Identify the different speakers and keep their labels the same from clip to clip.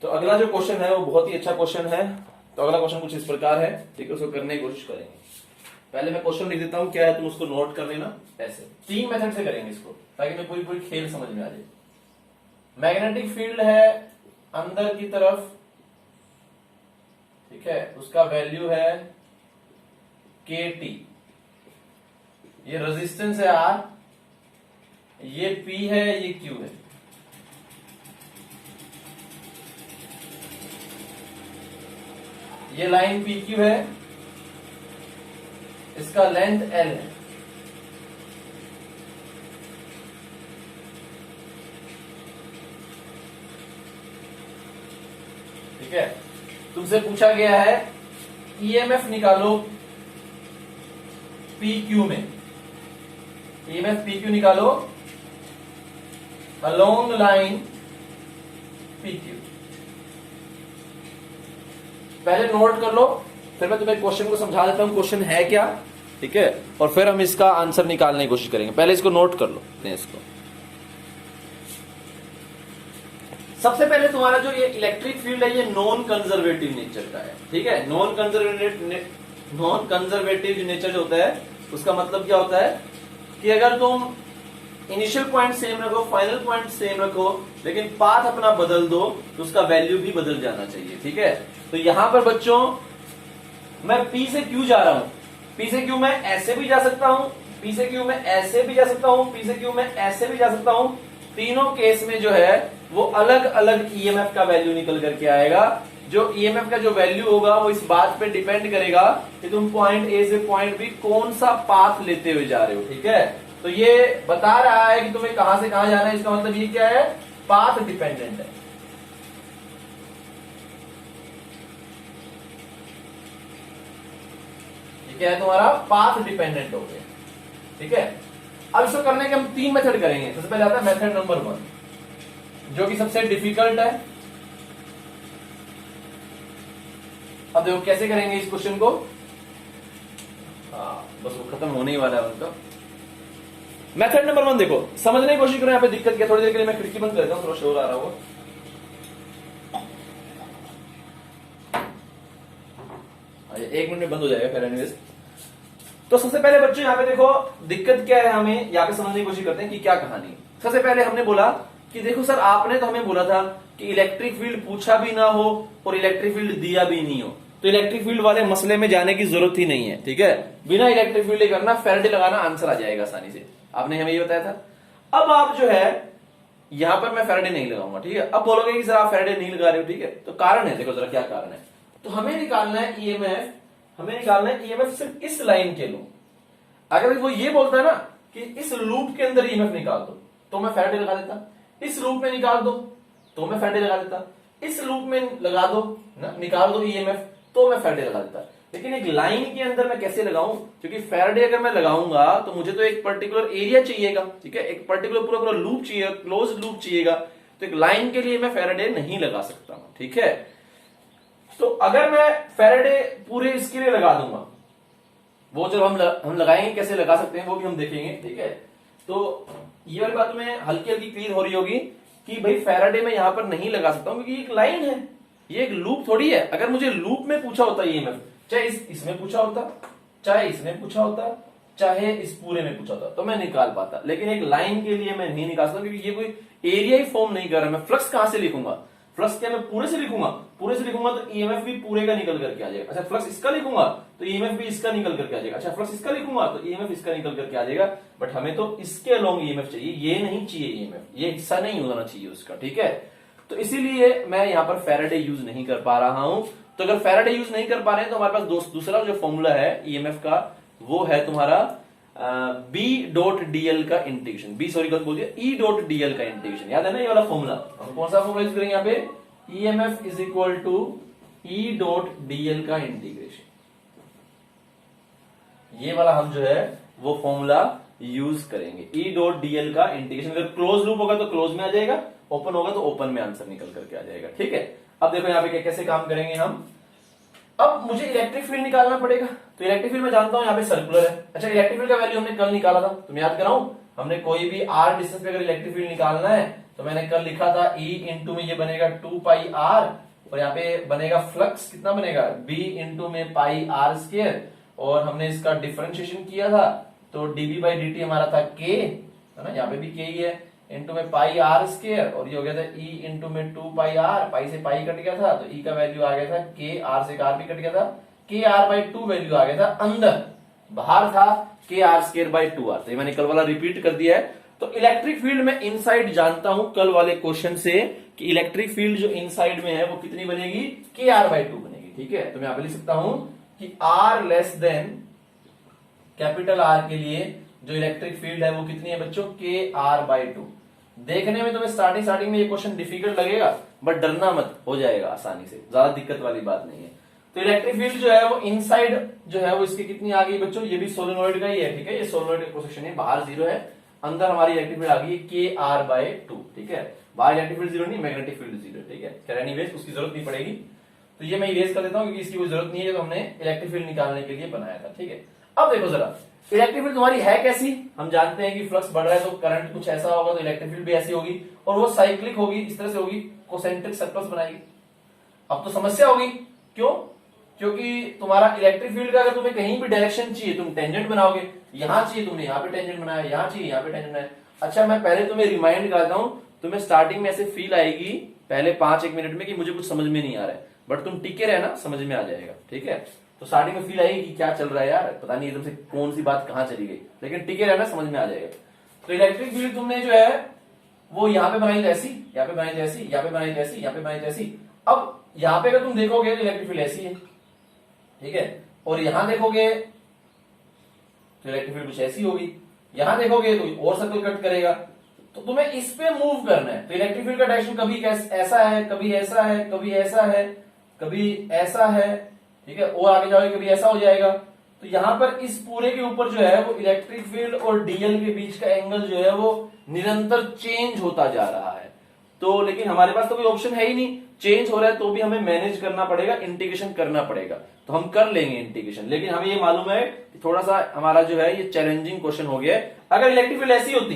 Speaker 1: तो अगला जो क्वेश्चन है वो बहुत ही अच्छा क्वेश्चन है। तो अगला क्वेश्चन कुछ इस प्रकार है, ठीक है, उसको करने की कोशिश करेंगे। पहले मैं क्वेश्चन लिख देता हूं क्या है, तुम उसको नोट कर लेना। ऐसे 3 मेथड से करेंगे इसको, ताकि मैं पूरी पूरी खेल समझ में आ जाए। मैग्नेटिक फील्ड है अंदर की तरफ, ठीक है, उसका वैल्यू है KT, ये रेजिस्टेंस है R, ये P है, ये Q है। ये लाइन PQ है, इसका लेंथ L है। ठीक है, तुमसे पूछा गया है EMF निकालो PQ में, EMF PQ निकालो अलोंग लाइन PQ। पहले नोट कर लो, फिर मैं तुम्हें क्वेश्चन को समझा देता हूं क्वेश्चन है क्या, ठीक है, और फिर हम इसका आंसर निकालने की कोशिश करेंगे। पहले इसको नोट कर लो, इसको सबसे पहले तुम्हारा जो ये इलेक्ट्रिक फील्ड है ये नॉन कंजर्वेटिव नेचर का है, ठीक है। नॉन कंजर्वेटिव नेचर जो होता है उसका मतलब क्या होता है कि अगर तुम इनिशियल पॉइंट सेम रखो, फाइनल पॉइंट सेम रखो, लेकिन पाथ अपना बदल दो तो उसका वैल्यू भी बदल जाना चाहिए, ठीक है। तो यहां पर बच्चों मैं P से Q जा रहा हूं, P से Q मैं ऐसे भी जा सकता हूं, P से Q मैं ऐसे भी जा सकता हूं, P से Q मैं ऐसे भी जा सकता हूं। तीनों केस में जो है वो अलग अलग EMF का वैल्यू निकल करके आएगा। जो EMF का जो वैल्यू होगा वो इस बात पे डिपेंड करेगा कि तुम पॉइंट A से पॉइंट B कौन सा पाथ लेते हुए जा रहे हो, ठीक है। तो ये बता रहा है कि तुम्हें कहां से कहां जाना है, इसका मतलब ये क्या है, पाथ डिपेंडेंट है। ये क्या है तुम्हारा, पाथ डिपेंडेंट हो गया, ठीक है। अब इसको करने के हम 3 मेथड करेंगे। सबसे पहले आता है मेथड नंबर 1, जो कि सबसे डिफिकल्ट है। अब देखो कैसे करेंगे इस क्वेश्चन को। हाँ, बस वो खत्म होने ही वाला है उनका। मेथड नंबर 1 देखो, समझने की कोशिश करो यहाँ पे दिक्कत क्या। थोड़ी देर के लिए मैं खिड़की बंद कर देता हूं, थोड़ा शोर आ रहा होगा। एक मिनट में बंद हो जाएगा फिर एनीवेज। तो सबसे पहले बच्चों यहाँ पे देखो दिक्कत क्या है, हमें यहाँ पे समझने की कोशिश करते हैं कि क्या कहानी। सबसे पहले हमने बोला कि देखो सर, आपने तो हमें बोला था कि इलेक्ट्रिक फील्ड पूछा भी ना हो और इलेक्ट्रिक फील्ड दिया भी नहीं हो, तो इलेक्ट्रिक फील्ड वाले मसले में जाने की जरूरत ही नहीं है, ठीक है। बिना इलेक्ट्रिक फील्ड करना, फैराडे लगाना, आंसर आ जाएगा आसानी से। आपने हमें ये बताया था। अब आप जो है यहां पर मैं फैराडे नहीं लगाऊंगा, ठीक है। अब बोलोगे कि सर आप फैराडे नहीं लगा रहे हो, ठीक है। तो कारण है, देखो जरा क्या कारण है। तो हमें निकालना है EMF, हमें निकालना है EMF सिर्फ इस लाइन के लो। अगर वो ये बोलता है ना कि इस लूप के अंदर EMF निकाल दो, तो मैं फैराडे लगा देता। इस लूप में निकाल दो तो मैं फैराडे लगा देता। इस लूप में लगा दो ना, निकाल दो EMF, तो मैं फैराडे लगा देता। लेकिन एक लाइन के अंदर मैं कैसे लगाऊं, क्योंकि फैराडे अगर मैं लगाऊंगा तो मुझे तो एक पर्टिकुलर एरिया चाहिएगा, ठीक है, एक पर्टिकुलर पूरा पूरा लूप चाहिए, क्लोज लूप चाहिएगा। तो एक लाइन के लिए मैं फैराडे नहीं लगा सकता हूं, ठीक है। तो अगर मैं फैराडे पूरे इसके लिए लगा दूंगा, वो जब हम लगाएंगे कैसे लगा सकते हैं वो भी हम देखेंगे, ठीक है। तो ये वाली बात में हल्की हल्की क्लियर हो रही होगी कि भाई फैराडे में यहां पर नहीं लगा सकता हूं, क्योंकि एक लाइन है, ये एक लूप थोड़ी है। अगर मुझे लूप में पूछा होता EMF, चाहे इसमें पूछा होता, चाहे इसमें पूछा होता, चाहे इस पूरे में पूछा होता, तो मैं निकाल पाता। लेकिन एक लाइन के लिए मैं नहीं निकाल सकता, क्योंकि ये कोई एरिया ही फॉर्म नहीं कर रहा। मैं फ्लक्स कहां से लिखूंगा, फ्लक्स क्या मैं पूरे से लिखूंगा, पूरे से लिखूंगा तो EMF भी पूरे का निकल करके आ जाएगा। अच्छा, फ्लक्स इसका लिखूंगा तो EMF भी इसका निकल करके आ जाएगा। अच्छा, फ्लक्स इसका लिखूंगा तो EMF इसका निकल करके आ जाएगा। बट हमें तो इसके अलोंग EMF चाहिए, ये नहीं चाहिए EMF, ये हिस्सा नहीं होना चाहिए उसका, ठीक है। तो इसीलिए मैं यहां पर फैराडे यूज नहीं कर पा रहा हूं। तो अगर फैराडे यूज नहीं कर पा रहे हैं तो हमारे पास दूसरा जो फॉर्मूला है EMF का, वो है तुम्हारा B.dl का इंटीग्रेशन, E.dl का इंटीग्रेशन। याद है ना ये वाला फॉर्मूला। हम कौन सा फॉर्मूला यूज करेंगे यहाँ पे, EMF is equal to E.dl का इंटीग्रेशन। ये वाला हम जो है वो फॉर्मूला यूज करेंगे, E.dl का इंटीग्रेशन। अगर क्लोज लूप होगा तो क्लोज में आ जाएगा, ओपन होगा तो ओपन में आंसर निकल करके आ जाएगा, ठीक है। अब देखो यहाँ पे कैसे काम करेंगे हम। अब मुझे इलेक्ट्रिक फील्ड निकालना पड़ेगा। तो इलेक्ट्रिक फील्ड मैं जानता हूं यहाँ पे सर्कुलर है। अच्छा, इलेक्ट्रिक फील्ड का वैल्यू हमने कल निकाला था, तुम याद कराऊं। हमने कोई भी R डिस्टेंस पे अगर इलेक्ट्रिक फील्ड निकालना है तो मैंने कल लिखा था E इंटू में ये बनेगा 2 पाई आर, और यहाँ पे बनेगा फ्लक्स कितना बनेगा B इंटू में पाई आर स्क्वायर, और हमने इसका डिफरेंशिएशन किया था तो dB बाई dt हमारा था K, है ना, यहाँ पे भी K ही है, इंटू में पाई आर स्क्वायर, और ये हो गया था E इंटू में 2 पाई आर, पाई से पाई कट गया था तो E का वैल्यू आ गया था K, आर से आर भी कट गया था, K R बाई 2 वैल्यू आ गया था अंदर, बाहर था K R square by 2R। तो ये मैंने कल वाला रिपीट कर दिया है। तो इलेक्ट्रिक फील्ड में इनसाइड जानता हूं कल वाले क्वेश्चन से कि इलेक्ट्रिक फील्ड जो इनसाइड में है वो कितनी बनेगी, K R बाई 2 बनेगी। ठीक है, तो मैं यहां पे लिख सकता हूं कि R less than capital R के लिए जो इलेक्ट्रिक फील्ड है वो कितनी है बच्चों, K R बाई 2। देखने में तुम्हें स्टार्टिंग में ये क्वेश्चन डिफिकल्ट लगेगा, बट डरना मत, हो जाएगा आसानी से, ज्यादा दिक्कत वाली बात नहीं है। तो इलेक्ट्रिक फील्ड जो है वो इनसाइड जो है वो इसकी कितनी आ गई बच्चों, ये भी सोलेनोइड का ही है। ठीक है, ये सोलेनोइड का पोजीशन है, बाहर 0 है, अंदर हमारी इलेक्ट्रिक फील्ड आ गई K R बाई 2। ठीक है, बाहर इलेक्ट्रिक फील्ड 0 नहीं, मैग्नेटिक फील्ड 0। ठीक है, खैर एनीवेज उसकी जरूरत नहीं पड़ेगी, तो ये मैं इरेज कर देता हूं क्योंकि इसकी कोई जरूरत नहीं है, तो हमने इलेक्ट्रिक फील्ड निकालने के लिए बनाया था। ठीक है, अब देखो जरा इलेक्ट्रिक फील्ड तुम्हारी है कैसी, हम जानते हैं कि फ्लक्स बढ़ रहा है तो करंट कुछ ऐसा होगा, तो इलेक्ट्रिक फील्ड भी ऐसी होगी, और वो साइक्लिक होगी, इस तरह से होगी, कोसेंट्रिक सर्कल्स बनाएगी। अब तो समस्या होगी, क्यों, क्योंकि तुम्हारा इलेक्ट्रिक फील्ड का अगर तुम्हें कहीं भी डायरेक्शन चाहिए तुम टेंजेंट बनाओगे, यहां चाहिए तुमने यहाँ पे टेंजेंट बनाया, यहां चाहिए यहाँ पे टेंजेंट बनाया। अच्छा मैं पहले तुम्हें रिमाइंड कराता हूं, तुम्हें स्टार्टिंग में ऐसे फील आएगी पहले 5-1 मिनट में कि मुझे कुछ समझ में नहीं आ रहा है, बट तुम टिके रहना, समझ में आ जाएगा। ठीक है, तो स्टार्टिंग में फील आएगी कि क्या चल रहा है यार, पता नहीं एकदम से कौन सी बात कहां चली गई, लेकिन टिके रहना, समझ में आ जाएगा। तो इलेक्ट्रिक फील्ड तुमने जो है वो यहाँ पे बनाई ऐसी, यहाँ पे बनाई ऐसी, यहाँ पे बनाई ऐसी, यहाँ पे बनाई ऐसी। अब यहाँ पे अगर तुम देखोगे तो इलेक्ट्रिक फील्ड ऐसी है, ठीक है, और यहां देखोगे तो इलेक्ट्रिक फील्ड कुछ ऐसी होगी, यहां देखोगे तो और सर्कल कट करेगा, तो तुम्हें इस पे मूव करना है। तो इलेक्ट्रिक फील्ड का डायरेक्शन कभी ऐसा है, कभी ऐसा है, कभी ऐसा है, कभी ऐसा है, ठीक है, और आगे जाओगे कभी ऐसा हो जाएगा। तो यहां पर इस पूरे के ऊपर जो है वो इलेक्ट्रिक फील्ड और डीएल के बीच का एंगल जो है वो निरंतर चेंज होता जा रहा है। तो लेकिन हमारे पास तो कोई ऑप्शन है ही नहीं, चेंज हो रहा है तो भी हमें मैनेज करना पड़ेगा, इंटीग्रेशन करना पड़ेगा, तो हम कर लेंगे इंटीग्रेशन। लेकिन हमें ये मालूम है कि थोड़ा सा हमारा जो है ये चैलेंजिंग क्वेश्चन हो गया है। अगर इलेक्ट्रिक फील्ड ऐसी होती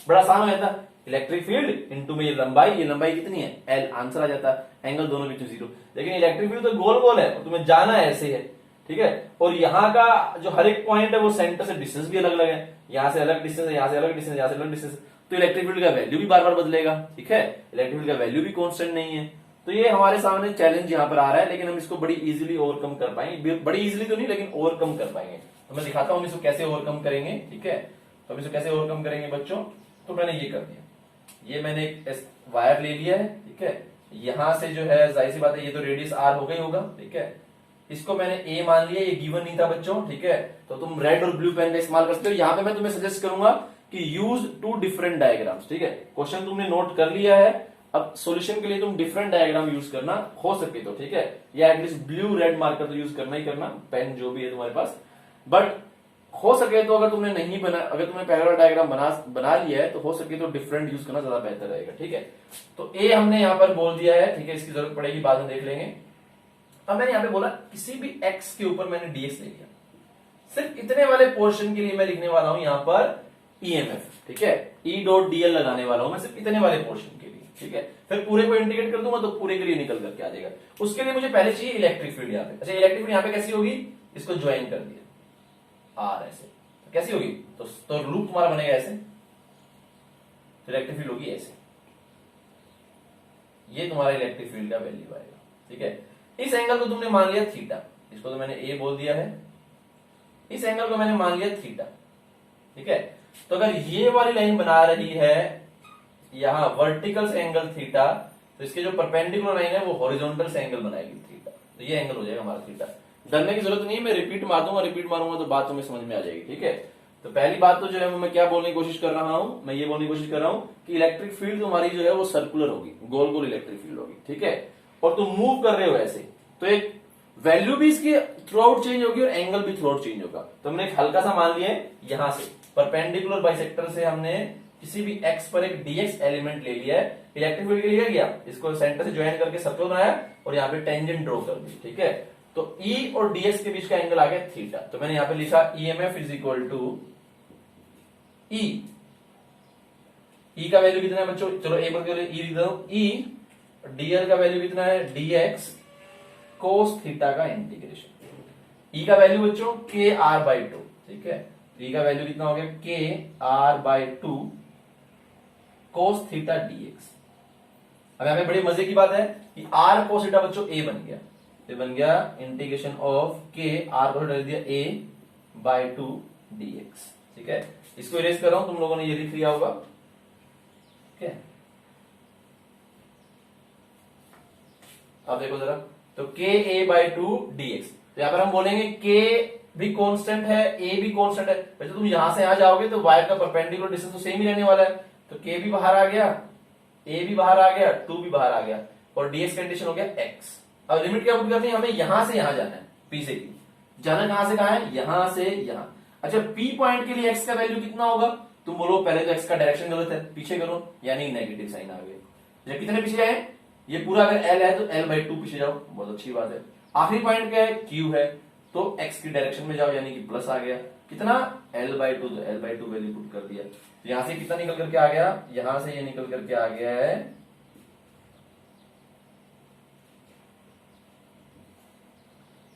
Speaker 1: बड़ा आसान हो जाता, इलेक्ट्रिक फील्ड इनटू में ये लंबाई कितनी है L, आंसर आ जाता, एंगल दोनों बीच में 0। लेकिन इलेक्ट्रिक फील्ड तो गोल गोल है, तुम्हें जाना ऐसे है, ठीक है, और यहाँ का जो हर एक पॉइंट है वो सेंटर से डिस्टेंस भी अलग अलग है, यहाँ से अलग डिस्टेंस है, यहाँ से अलग डिस्टेंस, यहाँ से अलग डिस्टेंस, तो इलेक्ट्रिक फील्ड का वैल्यू भी बार बार बदलेगा। ठीक है, इलेक्ट्रिक फील्ड का वैल्यू भी कांस्टेंट नहीं है। तो ये हमारे सामने चैलेंज यहाँ पर आ रहा है, लेकिन हम इसको बड़ी इजीली ओवरकम कर पाएंगे, बड़ी इजीली तो नहीं लेकिन ओवरकम कर पाएंगे। तो मैं दिखाता हूँ इसको कैसे ओवरकम करेंगे। ठीक है, तो हम इसको कैसे ओवरकम करेंगे बच्चों, तो मैंने ये कर दिया, ये मैंने एक वायर ले लिया है, ठीक है, यहां से जो है जाहिर सी बात है ये तो रेडियस R हो गई होगा, ठीक है, इसको मैंने A मान लिया, ये गिवन नहीं था बच्चों, ठीक है, तो तुम रेड और ब्लू पेन का इस्तेमाल कर सकते हो। यहाँ पे मैं तुम्हें सजेस्ट करूंगा कि यूज 2 डिफरेंट डायग्राम्स। ठीक है, क्वेश्चन तुमने नोट कर लिया है, अब सॉल्यूशन के लिए तुम डिफरेंट डायग्राम यूज करना हो सके तो, ठीक है, या एटलीस्ट ब्लू रेड मार्कर तो यूज करना ही करना, पेन जो भी है तुम्हारे पास, बट हो सके तो अगर तुमने नहीं बना, अगर तुमने पैरेलल डायग्राम बना लिया है तो हो सके तो डिफरेंट यूज करना ज्यादा बेहतर रहेगा। ठीक है, तो ए हमने यहां पर बोल दिया है, ठीक है, इसकी जरूरत पड़ेगी बाद में देख लेंगे। अब मैंने यहां पे बोला किसी भी एक्स के ऊपर मैंने डीएक्स ले लिया, सिर्फ इतने वाले पोर्शन के लिए मैं लिखने वाला हूं यहां पर ईएमएफ, ठीक है, ई डॉट डीएल लगाने वाला हूं मैं सिर्फ इतने वाले पोर्शन के लिए, ठीक है, फिर पूरे को इंटीग्रेट कर दूंगा तो पूरे के लिए निकल करके आ जाएगा। उसके लिए मुझे पहले चाहिए इलेक्ट्रिक फील्ड यहाँ पे। अच्छा, इलेक्ट्रिक फील्ड यहाँ पे कैसी होगी, इसको ज्वाइन कर दिया आर ऐसे, तो कैसी होगी, तो लूप तुम्हारा बनेगा ऐसे, इलेक्ट्रिक फील्ड होगी ऐसे, ये तुम्हारा इलेक्ट्रिक फील्ड का वैल्यू आएगा। ठीक है, इस एंगल को तुमने मान लिया थीटा, इसको तो मैंने ए बोल दिया है, इस एंगल को मैंने मान लिया थीटा। ठीक है, तो अगर ये वाली लाइन बना रही है यहां वर्टिकल से एंगल थीटा, तो इसके जो परपेंडिकुलर लाइन है वो हॉरिजॉन्टल से एंगल बनाएगी थीटा, तो ये एंगल हो जाएगा हमारा थीटा। डरने की जरूरत नहीं, मैं रिपीट मार दूंगा, रिपीट मारूंगा तो बात तुम्हें समझ में आ जाएगी। ठीक है, तो पहली बात तो जो है मैं क्या बोलने की कोशिश कर रहा हूं, मैं ये बोलने की कोशिश कर रहा हूं कि इलेक्ट्रिक फील्ड तुम्हारी जो है वो सर्कुलर होगी, गोल गोल इलेक्ट्रिक फील्ड होगी। ठीक है, और तुम मूव कर रहे हो ऐसे, तो एक वैल्यू भी इसकी थ्रू आउट चेंज होगी और एंगल भी थ्रू आउट चेंज होगा। तो हमने एक हल्का सा मान लिया है, यहां से परपेंडिकुलर बाइसेक्टर से हमने किसी भी एक्स पर एक डीएक्स एलिमेंट ले लिया है, इलेक्ट्रिक फील्ड के लिए गया, इसको सेंटर से ज्वाइन करके सर्कल बनाया और यहाँ पे टेंजेंट ड्रॉ कर दी। ठीक है, तो E और dx के बीच का एंगल आ गया थीटा, तो मैंने यहां पे लिखा EMF is equal to E E का वैल्यू कितना है बच्चों, चलो एक बार ई लिख दो, ई डीएल का वैल्यू कितना है, डीएक्स कोस थीटा का इंटीग्रेशन। ई का वैल्यू बच्चों के आर बाई टू, ठीक है, ई का वैल्यू कितना हो गया, K R by two cos theta dx. अब यहां पे बड़ी मजे की बात है कि आर कोस थीटा बच्चों ए बन गया, ये बन गया इंटीग्रेशन ऑफ के आर को डाल दिया ए बाई टू डीएक्स, ठीक है। इसको इरेज कर रहा हूं, तुम लोगों ने ये लिख लिया होगा, ठीक है। अब देखो जरा, तो के ए बाई टू डीएक्स, तो यहां पर हम बोलेंगे के भी कांस्टेंट है, ए भी कांस्टेंट है। वैसे तुम यहां से यहां जाओगे तो वाई का परपेंडिकुलर डिस्टेंस तो सेम ही रहने वाला है, तो के भी बाहर आ गया, ए भी बाहर आ गया, टू भी बाहर आ गया, और डीएक्स कंडीशन हो गया एक्स। अब लिमिट क्या पुट करनी है, हमें यहां से यहां जाना है, पी से क्यू जाना, कहां से कहां है, यहां से यहां। अच्छा, पी पॉइंट के लिए एक्स का वैल्यू कितना होगा, तुम बोलो पहले तो एक्स का डायरेक्शन गलत है, पीछे करो, यानी नेगेटिव साइन आ गया। जब कितने पीछे जाए, ये पूरा अगर एल है तो एल बाई टू पीछे जाओ, बहुत अच्छी बात है। आखिरी पॉइंट क्या है, क्यू है, तो एक्स की डायरेक्शन में जाओ, यानी कि प्लस आ गया, कितना एल बाई टू, तो L by to value put कर दिया। तो यहां से कितना निकल करके आ गया, यहां से ये निकल करके आ गया है,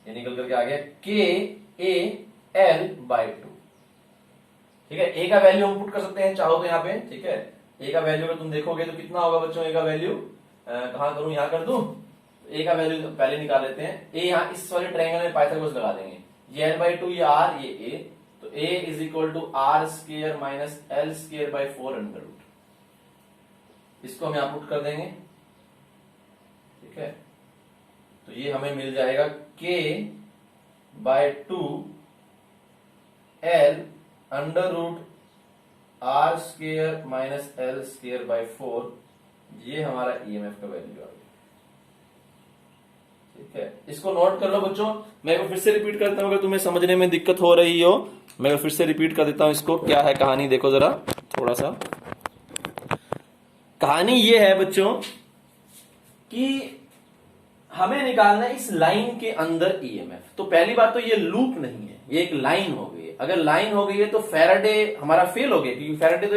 Speaker 1: ये निकल करके आ गया के ए एल बाई टू, ठीक है। ए का वैल्यू हम पुट कर सकते हैं चाहो तो यहाँ पे, ठीक है। ए का वैल्यू अगर तुम देखोगे तो कितना होगा बच्चों, ए का वैल्यू कहां करूं, यहां कर दूं, ए का वैल्यू पहले निकाल लेते हैं। ए यहां इस वाले ट्रायंगल में पाइथागोरस लगा देंगे, ये एल बाई टू, ये आर, ये ए, तो A is equal to R square minus L square by 4 under root, इसको हम यहां पुट कर देंगे, ठीक है। तो ये हमें मिल जाएगा K by two L under root R square minus L square by 4, ये हमारा ईएमएफ का वैल्यू आ गया, ठीक है। इसको नोट कर लो बच्चों, मैं फिर से रिपीट करता हूं, अगर तुम्हें समझने में दिक्कत हो रही हो, मैं फिर से रिपीट कर देता हूं इसको। क्या है कहानी, देखो जरा थोड़ा सा। कहानी ये है बच्चों कि हमें निकालना है इस लाइन के अंदर ईएमएफ। तो पहली बात तो ये लूप नहीं है, ये एक लाइन हो गई है। अगर लाइन हो गई है तो फैराडे हमारा फेल हो गया, क्योंकि फैराडे तो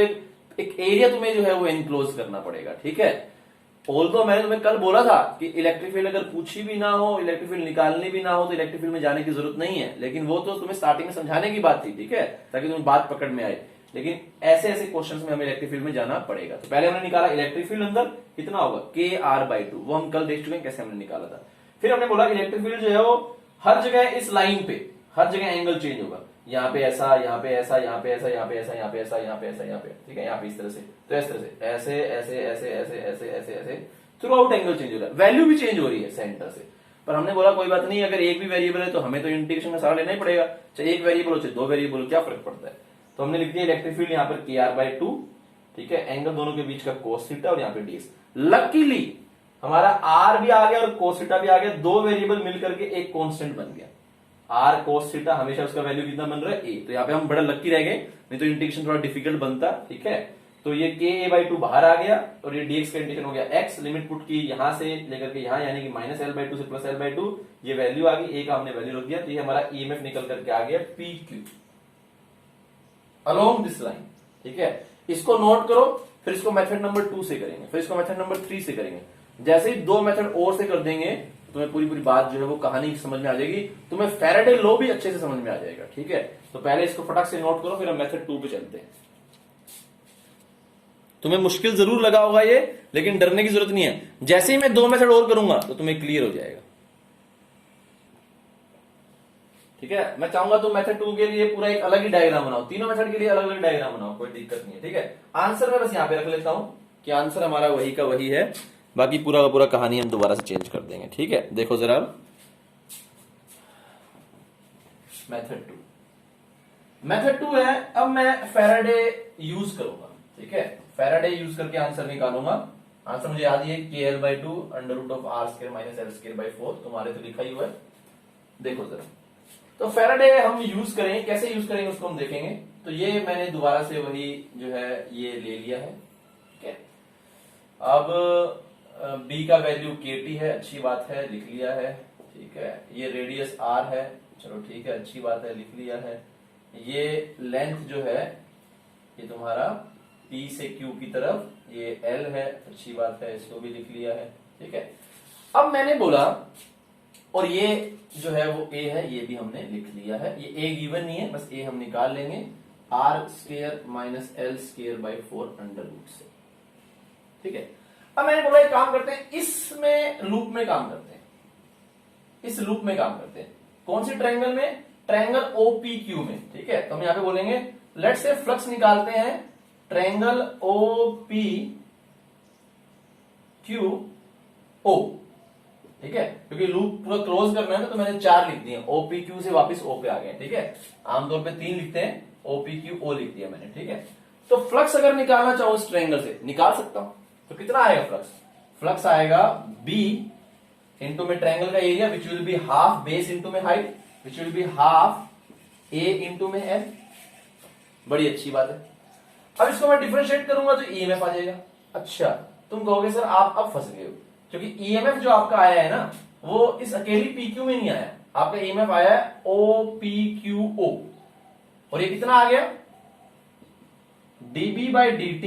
Speaker 1: एक एरिया तुम्हें जो है वो एनक्लोज करना पड़ेगा, ठीक है। ऑल्दो मैंने तुम्हें कल बोला था कि इलेक्ट्रिक फील्ड अगर पूछी भी ना हो, इलेक्ट्रिक फील्ड निकालनी भी ना हो, तो इलेक्ट्रिक फील्ड में जाने की जरूरत नहीं है, लेकिन वो तो तुम्हें स्टार्टिंग में समझाने की बात थी, ठीक है, ताकि तुम्हें बात पकड़ में आए। लेकिन ऐसे ऐसे क्वेश्चंस में हमें इलेक्ट्रिक फील्ड में जाना पड़ेगा। तो पहले हमने निकाला इलेक्ट्रिक फील्ड अंदर कितना होगा, के आर बाई टू, वो हम कल देख चुके हैं कैसे हमने निकाला था। फिर हमने बोला इलेक्ट्रिक फील्ड जो है वो हर जगह इस लाइन पे हर जगह एंगल चेंज होगा, यहाँ पे ऐसा, यहाँ पे ऐसा, यहाँ पे ऐसा, यहाँ पे ऐसा, यहाँ पे ऐसा, यहाँ पे ऐसा, यहाँ पे, ठीक है, यहाँ पे इस तरह से, तो इस तरह से ऐसे ऐसे ऐसे ऐसे ऐसे ऐसे ऐसे थ्रू आउट एंगल चेंज हो रहा है, वैल्यू भी चेंज हो रही है सेंटर से। पर हमने बोला कोई बात नहीं, अगर एक भी वेरिएबल है तो हमें तो इंटीग्रेशन का सहारा लेना ही पड़ेगा, चाहे एक वेरिएबल हो चाहे दो वेरिएबल हो, क्या फर्क पड़ता है। तो हमने लिख दिया इलेक्ट्रिक फील्ड यहाँ पर के आर बाई टू, ठीक है, एंगल दोनों के बीच का कोस थीटा, और यहाँ पे डीएक्स। लकीली हमारा आर भी आ गया और कोस थीटा भी आ गया, दो वेरिएबल मिलकर के एक कांस्टेंट बन गया। आर कोस थीटा हमेशा उसका वैल्यू कितना बन रहा है, ए, तो यहाँ पे हम बड़ा लकी रह गए, नहीं तो इंटीग्रेशन थोड़ा डिफिकल्ट बनता, ठीक है। तो ये के ए बाई टू बाहर आ गया और ये डीएक्स का इंटीग्रेशन हो गया एक्स, लिमिट पुट की यहां से लेकर के यहां, यानी कि माइनस एल बाई टू से प्लस एल बाई टू, ये वैल्यू आ गई, ए का हमने वैल्यू रख दिया, तो ये हमारा ईएमएफ निकल करके आ गया P Q along this line, ठीक है। इसको नोट करो, फिर इसको मेथड नंबर 2 से करेंगे, फिर इसको मेथड नंबर 3 से करेंगे। जैसे ही दो मेथड और से कर देंगे तुम्हें पूरी पूरी बात जो है वो कहानी समझ में आ जाएगी, तुम्हें फैराडे लॉ भी अच्छे से समझ में आ जाएगा, ठीक है। तो पहले इसको फटाक से नोट करो, फिर हम मेथड 2 पे चलते हैं। तुम्हें मुश्किल जरूर लगा होगा ये, लेकिन डरने की जरूरत नहीं है, जैसे ही मैं दो मेथड और करूंगा तो तुम्हें क्लियर हो जाएगा, ठीक है। मैं चाहूंगा तुम मेथड 2 के लिए पूरा एक अलग ही डायग्राम बनाओ, तीनों मेथड के लिए अलग अलग डायग्राम बनाओ, कोई दिक्कत नहीं है, ठीक है। आंसर मैं बस यहां पे रख लेता हूं कि आंसर हमारा वही का वही है, बाकी पूरा का पूरा कहानी हम दोबारा से चेंज कर देंगे, ठीक है। देखो जरा मेथड 2 है, अब मैं फैराडे यूज करूंगा, ठीक है। फैराडे यूज करके आंसर निकालूंगा। आंसर मुझे याद है K L by two under root of R square minus L square by 4, तुम्हारे तो लिखा ही हुआ है, देखो जरा। तो फैराडे हम यूज करेंगे, कैसे यूज करेंगे उसको हम देखेंगे। तो ये मैंने दोबारा से वही जो है ये ले लिया है, ठीक है। अब बी का वैल्यू केटी है, अच्छी बात है, लिख लिया है, ठीक है। ये रेडियस आर है, चलो ठीक है, अच्छी बात है, लिख लिया है। ये लेंथ जो है ये तुम्हारा P से Q की तरफ, ये L है, अच्छी बात है, इसको भी लिख लिया है, ठीक है। अब मैंने बोला, और ये जो है वो A है, ये भी हमने लिख लिया है, ये A गिवन नहीं है, बस A हम निकाल लेंगे, R square minus L square by 4 under root से, ठीक है। अब मैंने बोला एक काम करते हैं, इसमें लूप में काम करते हैं, इस लूप में काम करते हैं, कौन सी ट्रायंगल में, ट्रायंगल OPQ में, ठीक है। तो हम यहां पे बोलेंगे लेट्स से फ्लक्स निकालते हैं ट्रायंगल OPQO, ठीक है, क्योंकि लूप पूरा क्लोज करना है ना, तो मैंने 4 लिख दिए, OPQ से वापस O पे आ गए, ठीक है। आमतौर पे 3 लिखते हैं, OPQO लिख दिया मैंने, ठीक है। तो फ्लक्स अगर निकालना चाहूं इस ट्रायंगल से, निकाल सकता हूं, तो कितना आएगा फ्लक्स, फ्लक्स आएगा B इंटू में ट्रायंगल का area which will be half base into में height which will be half A into में L, बड़ी अच्छी बात है। अब इसको मैं डिफरेंशिएट करूंगा तो EMF आ जाएगा। अच्छा, तुम कहोगे सर आप अब फंस गए हो, क्योंकि EMF जो आपका आया है ना, वो इस अकेली PQ में नहीं आया, आपका EMF आया है OPQO, और ये कितना आ गया, dB by dt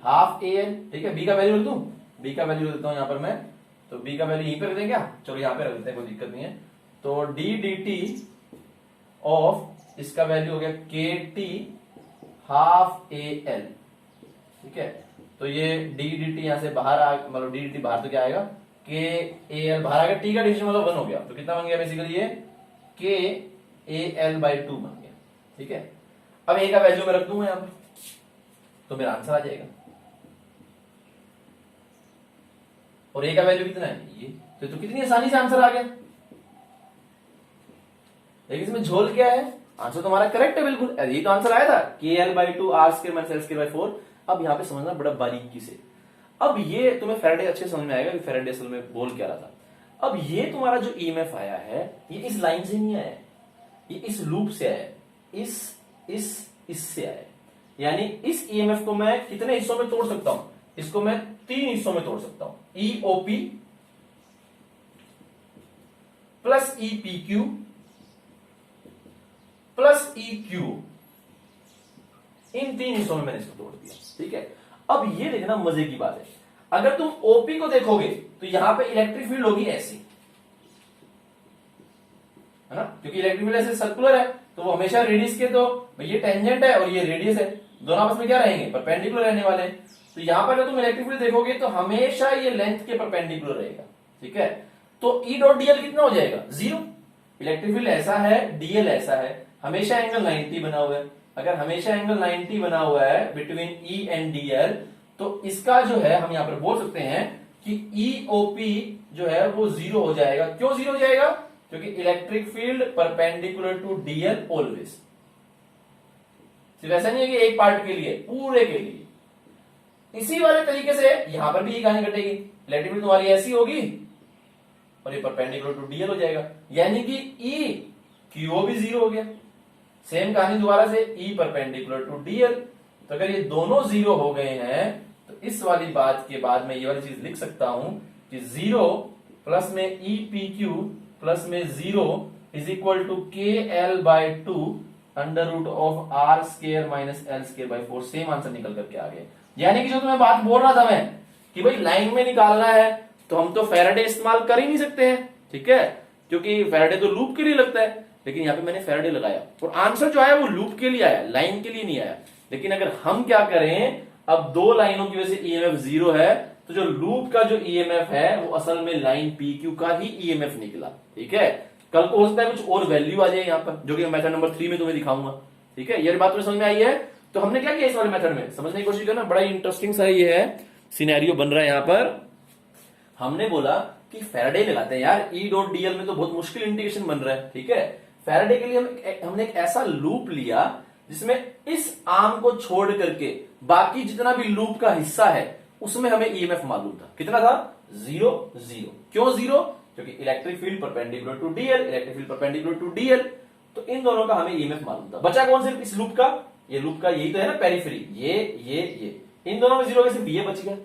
Speaker 1: half AL, ठीक है। B का वैल्यू रख दूं, B का वैल्यू देता हूं यहां पर मैं, तो B का वैल्यू यहीं पे रख दें क्या, चलो यहां पे रख देते हैं, कोई दिक्कत नहीं है। तो d dt ऑफ इसका वैल्यू हो गया KT हाफ AL, ठीक है। तो ये d dt यहां से बाहर आ, मतलब d dt बाहर तो क्या आएगा, KAL बाहर आ गया, t का डिवीजन मतलब 1 हो गया, तो कितना बन गया बेसिकली ये KAL बाई 2 बन गया, ठीक है। अब A का वैल्यू मैं रख दूंगा यहां पर, तो मेरा आंसर आ जाएगा, और A का वैल्यू कितना है ये, तो कितनी आसानी से आंसर आ गया। लेकिन इसमें झोल क्या है, आंसर तुम्हारा करेक्ट है बिल्कुल, ये तो आंसर आया था KL by 2 R square minus L square by 4। अब यहां पे समझना बड़ा बारीकी से, अब ये तुम्हें फैराडे अच्छे समझ में आएगा कि फैराडे असल में बोल क्या रहा था। अब ये तुम्हारा जो EMF आया है, ये इस लाइन से नहीं आया, ये इस लूप से आया, इससे आया, यानी इस EMF को मैं कितने हिस्सों में तोड़ सकता हूं, इसको मैं 3 हिस्सों में तोड़ सकता हूं, EOP plus EPQ plus EQ, इन 3 हिस्सों में मैंने इसको तोड़ दिया, ठीक है। अब ये देखना मजे की बात है, अगर तुम OP को देखोगे तो यहां पे इलेक्ट्रिक फील्ड होगी ऐसी, है ना, क्योंकि इलेक्ट्रिक फील्ड ऐसे सर्कुलर है, तो वो हमेशा रेडियस के, तो ये टेंजेंट है और ये रेडियस है, दोनों आपस में क्या रहेंगे, परपेंडिकुलर रहने वाले हैं। तो यहां पर अगर तुम इलेक्ट्रिक फील्ड देखोगे तो हमेशा ये लेंथ के परपेंडिकुलर रहेगा, ठीक है। तो E डॉट dl कितना हो जाएगा, 0। इलेक्ट्रिक फील्ड ऐसा है, dl ऐसा है, हमेशा एंगल 90 बना हुआ है, अगर हमेशा एंगल 90 बना हुआ है बिटवीन E एंड dl, तो इसका जो है हम यहां पर बोल सकते हैं कि EOP जो है वो 0 हो जाएगा। क्यों 0 हो जाएगा, क्योंकि electric field perpendicular to dl always, सिर्फ ऐसा नहीं है कि एक पार्ट के लिए, पूरे के लिए। इसी वाले तरीके से यहां पर भी ये कहानी घटेगी, इलेक्ट्रिक फील्ड तुम्हारी ऐसी होगी और ये परपेंडिकुलर टू dl हो जाएगा, यानी कि EQO भी 0 हो गया। सेम कहानी दोबारा से, E परपेंडिकुलर टू dl, तो अगर ये दोनों 0 हो गए हैं तो इस वाली बात के बाद मैं ये वाली चीज लिख सकता हूं कि 0 प्लस में EPQ प्लस में 0 is equal to KL by 2 under root of R square minus L square by 4। Same answer निकल करके आ गया। यानी कि जो तुम्हें बात बोल रहा था मैं कि भाई लाइन में निकालना है तो हम तो फैराडे इस्तेमाल कर ही नहीं सकते हैं, ठीक है, क्योंकि फैराडे तो लूप के लिए लगता है, लेकिन यहां पे मैंने फैराडे लगाया और आंसर जो आया वो लूप के लिए आया, लाइन के लिए नहीं आया। लेकिन अगर हम क्या करें, अब 2 लाइनों की वजह से EMF 0 है, तो जो लूप का जो EMF है वो असल में लाइन PQ का ही EMF निकला, ठीक है। कल को हो सकता है कुछ और वैल्यू आ जाए यहां पर, जो कि मेथड नंबर 3 में तुम्हें दिखाऊंगा, ठीक है। ये बात तुम्हें समझ में आई है। तो हमने क्या किया इस वाले मेथड में, समझने की कोशिश करना, बड़ा इंटरेस्टिंग सा ये है सिनेरियो बन रहा है यहां पर। हमने बोला कि फैराडे लगाते हैं यार, E डॉट dl में तो बहुत मुश्किल इंटीग्रेशन बन रहा है, ठीक है। फैराडे के लिए हमने एक ऐसा लूप लिया जिसमें इस आर्म को छोड़ करके बाकी जितना भी लूप का हिस्सा है उसमें हमें EMF मालूम था, कितना था, 0 0। क्यों 0, क्योंकि electric field perpendicular to dl, electric field perpendicular to dl, तो इन दोनों का हमें EMF मालूम था। बचा कौन सिर्फ इस लूप का, ये लूप का यही तो है ना पेरिफेरी, ये इन दोनों में 0 में सिर्फ ये बच गया।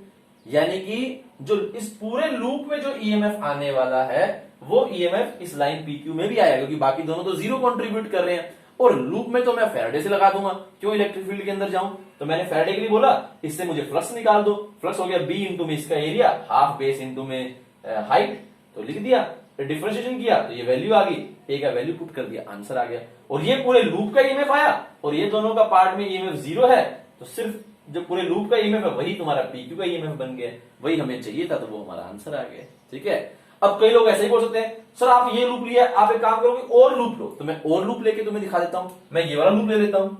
Speaker 1: यानी कि जो इस पूरे लूप में जो EMF आने वाला है वो EMF इस लाइन PQ में भी आएगा, क्योंकि बाकी दोनों तो 0 कंट्रीब्यूट कर रहे हैं। और लूप में तो मैं फैराडे से लगा दूंगा, क्यों इलेक्ट्रिक फील्ड के अंदर जाऊं, तो मैंने फैराडे के लिए बोला इससे मुझे फ्लक्स निकाल दो, फ्लक्स हो गया बी इंटू में इसका एरिया हाफ बेस इंटू में हाइट, तो लिख दिया, डिफरेंशिएशन किया तो ये वैल्यू आ गई, ए का वैल्यू पुट कर दिया, आंसर आ गया। और ये पूरे लूप का ईएमएफ आया और ये दोनों का पार्ट में ईएमएफ 0 है, तो सिर्फ जो पूरे लूप का ईएमएफ है वही तुम्हारा पीक्यू का ईएमएफ बन गया, वही हमें चाहिए था, तो वो हमारा आंसर आ गया। ठीक है, अब कई लोग ऐसे ही बोल सकते हैं सर आप ये लूप लिया, आप एक काम करोगे और लूप लो, तो मैं और लूप लेके तुम्हें दिखा देता हूं। मैं ये वाला लूप ले लेता हूं,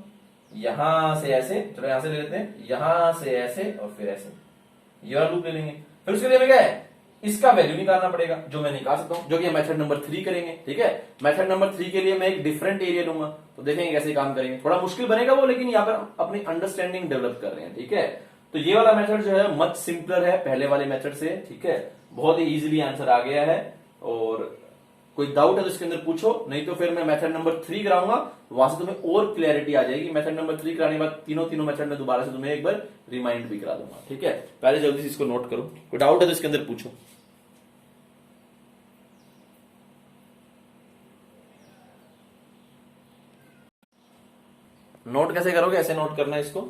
Speaker 1: यहां से ऐसे, चलो यहां से ले लेते हैं, यहां से ऐसे और फिर ऐसे, ये वाला लूप ले लेंगे। फिर उसके लिए हमें क्या है, इसका वैल्यू निकालना पड़ेगा, जो मैं निकाल सकता हूं, जो कि मेथड नंबर 3 करेंगे। ठीक है, मेथड नंबर 3 के लिए मैं एक डिफरेंट एरिया लूंगा, तो देखेंगे कैसे काम करेंगे। थोड़ा मुश्किल बनेगा वो, लेकिन यहाँ पर अपनी अंडरस्टैंडिंग डेवलप कर रहे हैं। ठीक है, तो ये वाला मेथड जो है मच सिंपलर है पहले वाले मेथड से। ठीक है, बहुत ही इजीली आंसर आ गया है, और कोई डाउट है तो इसके अंदर पूछो, नहीं तो फिर मैं मेथड नंबर 3 कराऊंगा, वहां से तुम्हें और क्लैरिटी आ जाएगी। मेथड नंबर 3 कराने के बाद तीनों मेथड में दोबारा से तुम्हें एक बार रिमाइंड भी करा दूंगा। ठीक है, पहले जल्दी से इसको नोट करो, कोई डाउट है तो इसके अंदर पूछो। नोट कैसे करोगे, ऐसे नोट करना है इसको।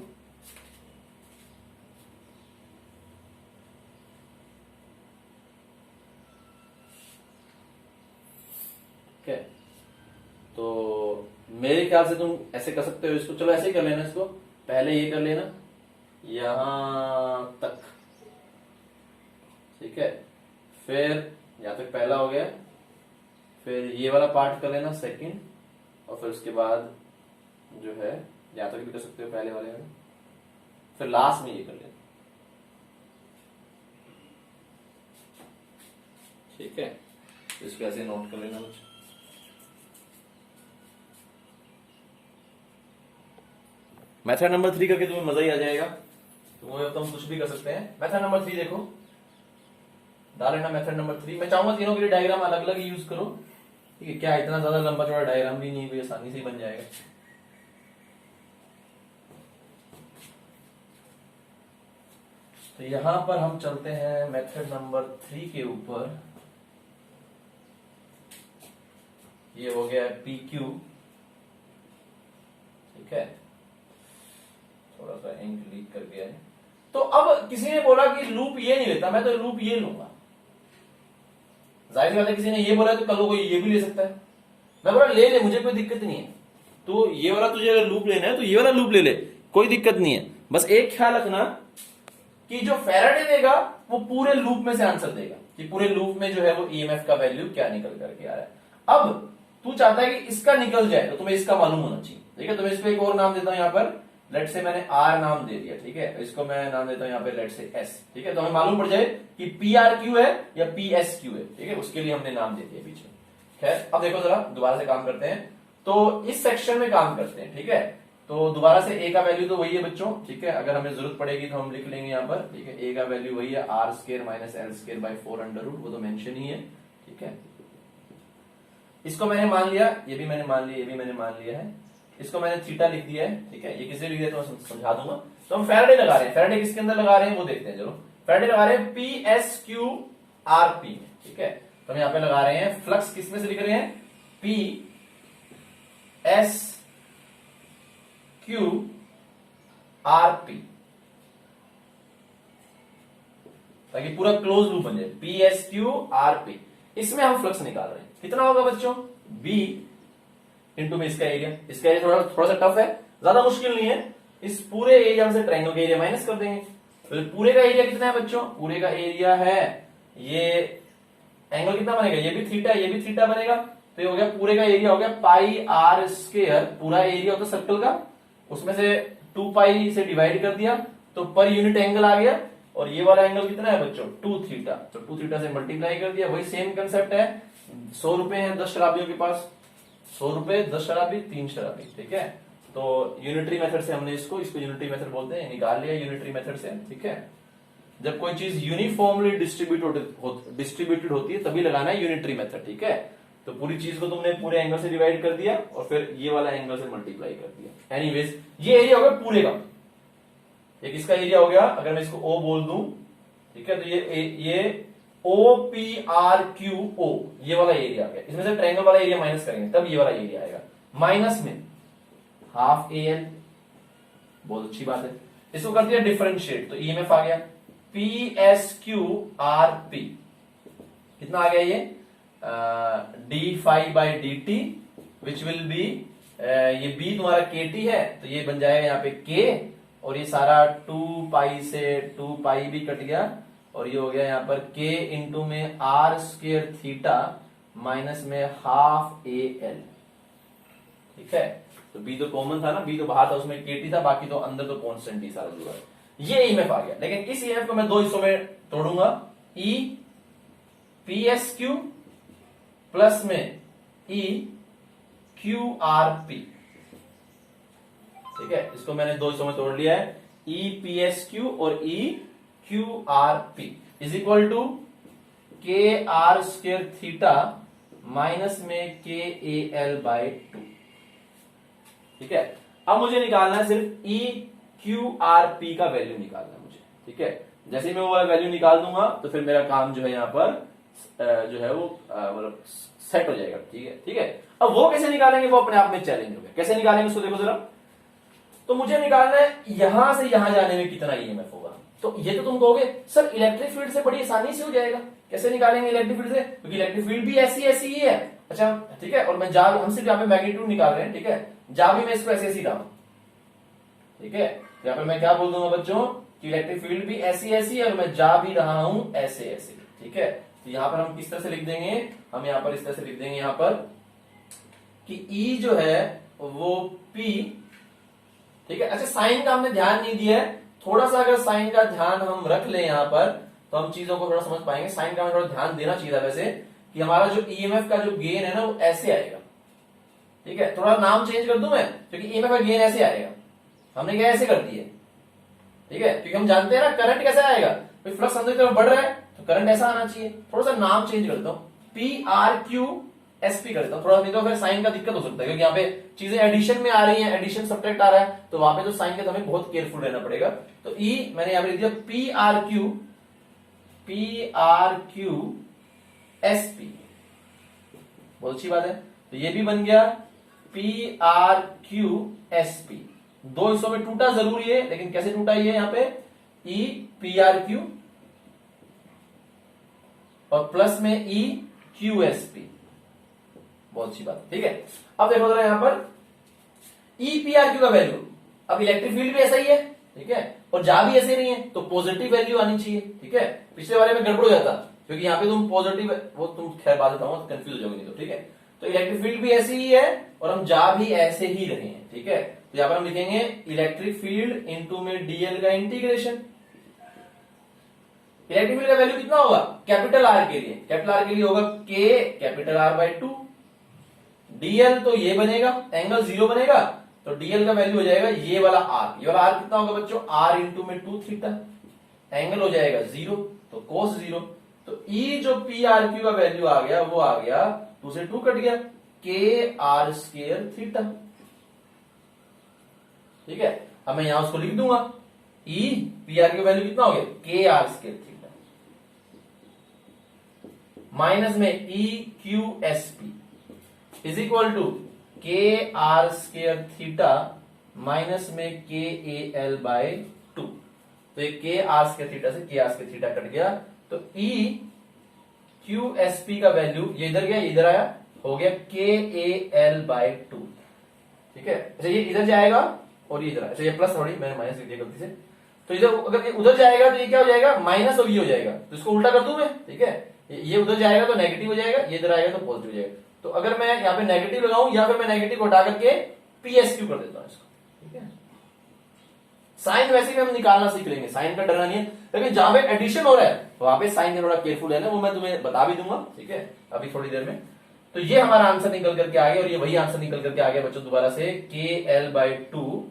Speaker 1: ठीक है, तो मेरे ख्याल से तुम ऐसे कर सकते हो इसको, चलो ऐसे ही कर लेना इसको, पहले ये कर लेना यहां तक। ठीक है, फिर यहां तक पहला हो गया, फिर ये वाला पार्ट कर लेना सेकंड, और फिर उसके बाद जो है यहां तक भी कर सकते हो पहले वाले में, फिर लास्ट में ये कर लेना। ठीक है, इसको ऐसे नोट कर लेना मुझे। मेथड नंबर 3 करके तुम्हें मजा ही आ जाएगा, तो वो अब तुम कुछ भी कर सकते हैं। मेथड नंबर 3 देखो, डाल लेना मेथड नंबर 3। मैं चाहूंगा तीनों के लिए डायग्राम अलग अलग यूज करो। ठीक है, क्या इतना ज्यादा लंबा चौड़ा डायग्राम भी नहीं, आसानी से ही बन जाएगा। तो यहां पर हम चलते हैं मेथड नंबर 3 के ऊपर। ये हो गया PQ। ठीक है, थोड़ा सा इंक लीक कर गया है। तो अब किसी ने बोला कि लूप ये नहीं लेता, मैं तो लूप ये लूंगा। जाहिर सी बात है, किसी ने ये बोला तो कल को ये भी ले सकता है। मैं बोला ले ले, मुझे कोई दिक्कत नहीं है, तो ये वाला तुझे अगर लूप लेना है तो ये वाला लूप ले ले, कोई दिक्कत नहीं है। बस एक ख्याल रखना कि जो फैराडे देगा वो पूरे लूप में से आंसर देगा, कि पूरे लूप में जो है वो ईएमएफ का वैल्यू क्या निकल करके आ रहा है। अब तू चाहता है कि इसका निकल जाए, तो तुम्हें इसका मालूम होना चाहिए। ठीक है, तो मैं इसको एक और नाम देता हूं, यहां पर लेट से मैंने आर नाम दे दिया। ठीक है, इसको मैं नाम देता हूं यहां पे लेट से एस। ठीक है, तो हमें मालूम पड़ जाए कि PRQ है या PSQ है। ठीक है, उसके लिए हमने नाम दे दिया बीच में। खैर, अब देखो जरा दोबारा से काम करते हैं, तो इस सेक्शन में काम करते हैं। ठीक है, तो दोबारा से ए का वैल्यू तो वही है बच्चों। ठीक है, अगर हमें जरूरत पड़ेगी तो हम लिख लेंगे यहाँ पर। ठीक है, ए का वैल्यू वही है R² - L² by 4√, वो तो मेंशन ही है। ठीक है, इसको मैंने मान लिया, ये भी मैंने मान लिया, ये भी मैंने मान लिया है, इसको मैंने थीटा लिख दिया है। ठीक है, ये किसी लिख दिया तो मैं समझा दूंगा। तो हम फैराडे लगा रहे हैं, फैराडे किसके अंदर लगा रहे हैं वो देखते हैं। चलो, फैराडे लगा रहे हैं PSQRP में। ठीक है, तो हम यहाँ पे लगा रहे हैं, फ्लक्स किसमें से लिख रहे हैं, PSQRP, ताकि पूरा क्लोज लूप बन जाए। PSQRP, इसमें हम फ्लक्स निकाल रहे हैं। कितना होगा बच्चों, B इंटू में इसका एरिया। इसका एरिया थोड़ा सा टफ है, ज्यादा मुश्किल नहीं है। इस पूरे एरिया से ट्रायंगल का एरिया माइनस कर देंगे, तो पूरे का एरिया कितना है बच्चों, पूरे का एरिया है, ये एंगल कितना बनेगा, ये भी थीटा, ये भी थीटा बनेगा, तो ये हो गया पूरे का एरिया हो गया πr²। पूरा एरिया होता सर्कल का, उसमें से 2 पाई से डिवाइड कर दिया तो पर यूनिट एंगल आ गया। और ये वाला एंगल कितना है बच्चों, 2 थीटा, तो 2 थीटा से मल्टीप्लाई कर दिया। वही सेम कंसेप्ट है। 100 रुपए है 10 शराबियों के पास, 100 रुपए 10 शराबी 3 शराबी। ठीक है, तो यूनिटरी मेथड से हमने इसको यूनिटरी मेथड बोलते हैं, निकाल लिया यूनिटरी मेथड से। ठीक है, जब कोई चीज यूनिफॉर्मली डिस्ट्रीब्यूटेड होती है तभी लगाना है यूनिटरी मेथड। ठीक है, तो पूरी चीज को तुमने पूरे एंगल से डिवाइड कर दिया और फिर ये वाला एंगल से मल्टीप्लाई कर दिया। एनीवेज, ये एरिया होगा पूरे का। एक इसका एरिया हो गया, अगर मैं इसको O बोल दूं, ठीक है, तो ये OPRQO, ये वाला एरिया आ गया। इसमें से ट्रायंगल वाला एरिया माइनस करेंगे तब ये वाला एरिया आएगा। माइनस में ½ AL, बहुत अच्छी बात है। इसको कर दिया डिफरेंशिएट, तो ईएमएफ आ गया P S Q R P, कितना आ गया ये D phi by D T, which will be ये बी तुम्हारा के टी है, तो ये बन जाएगा यहाँ पे के, और ये सारा 2 पाई से 2 पाई भी कट गया, और ये हो गया यहाँ पर के इंटू में आर स्क्वायर थीटा माइनस में हाफ ए एल। ठीक है, तो बी तो कॉमन था ना, बी तो बाहर था, उसमें के टी था, बाकी तो अंदर तो कॉन्स्टेंट ही सारा जुड़ा है। ये ईएमएफ आ गया, लेकिन इस ईएमएफ को मैं दो हिस्सों में तोड़ूंगा, E P S Q plus में ई क्यू आर पी। ठीक है, इसको मैंने दो हिस्सों में तोड़ लिया है, ई पी एस क्यू और E Q R P is equal to K R square theta minus में के ए एल बाई 2। ठीक है, अब मुझे निकालना है सिर्फ ई क्यू आर पी का वैल्यू निकालना है मुझे। ठीक है, जैसे ही मैं वो वैल्यू निकाल दूंगा तो फिर मेरा काम जो है यहाँ पर जो है वो मतलब सेट हो जाएगा। ठीक है, ठीक है, अब वो कैसे निकालेंगे वो अपने आप में चैलेंज हो गया। कैसे निकालेंगे उसको देखो जरा, तो मुझे निकालना है यहां से यहां जाने में कितना ईएमएफ होगा। तो ये तो तुम कहोगे सर इलेक्ट्रिक फील्ड से बड़ी आसानी से हो जाएगा, कैसे निकालेंगे इलेक्ट्रिक फील्ड से, क्योंकि इलेक्ट्रिक फील्ड भी ऐसी ऐसी ही है। अच्छा ठीक है, और मैं हम सिर्फ यहाँ पे मैग्नीट्यूड निकाल रहे हैं। ठीक है, जा भी मैं इसको ऐसे ऐसी रहा हूं। ठीक है, यहाँ पर मैं क्या बोल दूंगा बच्चों कि इलेक्ट्रिक फील्ड भी ऐसी ऐसी है और मैं जा भी रहा हूं ऐसे ऐसे। ठीक है, तो यहां पर हम किस तरह से लिख देंगे, हम यहां पर इस तरह से लिख देंगे यहाँ पर कि ई जो है वो पी। ठीक है, अच्छा साइन का हमने ध्यान नहीं दिया है, थोड़ा सा अगर साइन का ध्यान हम रख लें यहाँ पर तो हम चीजों को थोड़ा समझ पाएंगे। साइन का हमें थोड़ा ध्यान देना चाहिए था वैसे, कि हमारा जो ईएमएफ का जो गेन है ना वो ऐसे आएगा। ठीक है, थोड़ा नाम चेंज कर दूं मैं, क्योंकि ईएमएफ का गेन ऐसे आएगा, हमने क्या ऐसे कर दिया। ठीक है, क्योंकि हम जानते हैं ना करंट कैसे आएगा, फ्लक्स अंदर की तरफ बढ़ रहा है तो करंट ऐसा आना चाहिए। थोड़ा सा नाम चेंज करता हूं, P R Q S P करता हूं थोड़ा, नहीं तो फिर साइन का दिक्कत हो सकता है, क्योंकि यहाँ पे चीजें एडिशन में आ रही हैं, एडिशन सब्ट्रैक्ट आ रहा है, तो वहां पे तो साइन का तो हमें बहुत केयरफुल रहना पड़ेगा। तो ई मैंने यहाँ पे लिख दिया P R Q S P, बहुत अच्छी बात है। तो ये भी बन गया P R Q S P, दो हिस्सों में टूटा जरूरी है, लेकिन कैसे टूटा ये यहाँ पे ई पी आर क्यू और प्लस में ई क्यू एस पी, बहुत अच्छी बात। ठीक है, अब देखो जरा यहां पर ई पी आर क्यू का वैल्यू, अब इलेक्ट्रिक फील्ड भी ऐसा ही है। ठीक है, और जा भी ऐसे नहीं है, तो पॉजिटिव वैल्यू आनी चाहिए। ठीक है, पिछले वाले में गड़बड़ हो जाता, क्योंकि यहाँ पे तुम पॉजिटिव, वो तुम खैर बात बताऊंगा तो कंफ्यूज हो जाओगे नहीं तो। ठीक है, तो इलेक्ट्रिक फील्ड भी ऐसी ही है और हम जा भी ऐसे ही रहे हैं। ठीक है, तो यहां पर हम लिखेंगे इलेक्ट्रिक फील्ड इंटू में डीएल का इंटीग्रेशन। इलेक्ट्रिक फील्ड का वैल्यू कितना होगा कैपिटल आर के लिए, कैपिटल आर के लिए होगा के कैपिटल आर बाई 2, डीएल तो ये बनेगा, एंगल 0 बनेगा, तो डीएल का वैल्यू हो जाएगा ये वाला आर। ये वाला आर कितना होगा बच्चों, आर इंटू में 2 थीटा, एंगल हो जाएगा 0 तो कोस 0। तो ई जो पी आर क्यू का वैल्यू आ गया वो आ गया 2 से 2 कट गया के आर स्क्वायर थीटा। ठीक है, अब मैं यहां उसको लिख दूंगा E P R Q value कितना हो गया K R square theta minus में E Q S P is equal to K R square theta minus में के ए एल बाय 2। तो ये के आर स्क्वायर थीटा से के आर स्क्वायर थीटा कट गया, तो ई क्यू एस पी का वैल्यू ये इधर गया इधर आया, हो गया के ए एल बाय 2। ठीक है, अच्छा ये इधर जाएगा और ये इधर, अच्छा ये प्लस थोड़ी मैंने माइनस लिख दिया गलती से, तो इधर अगर ये उधर जाएगा तो ये क्या हो जाएगा माइनस और ये हो जाएगा, तो इसको उल्टा कर दूं मैं। ठीक है, ये उधर जाएगा तो नेगेटिव हो जाएगा, ये इधर आएगा तो पॉजिटिव हो जाएगा। तो अगर मैं यहाँ पे नेगेटिव लगाऊं या फिर मैं नेगेटिव को हटा करके पीएसक्यू कर देता हूं इसको। ठीक है, साइन वैसे भी हम निकालना सीख लेंगे, साइन का डरना नहीं है, लेकिन जहां पे एडिशन हो रहा है वहां पे साइन का थोड़ा केयरफुल है ना, वो मैं तुम्हें बता भी दूंगा। ठीक है, अभी थोड़ी देर में। तो ये हमारा आंसर निकल करके आ गया, और ये वही आंसर निकल करके आ गया बच्चों दोबारा से K L by 2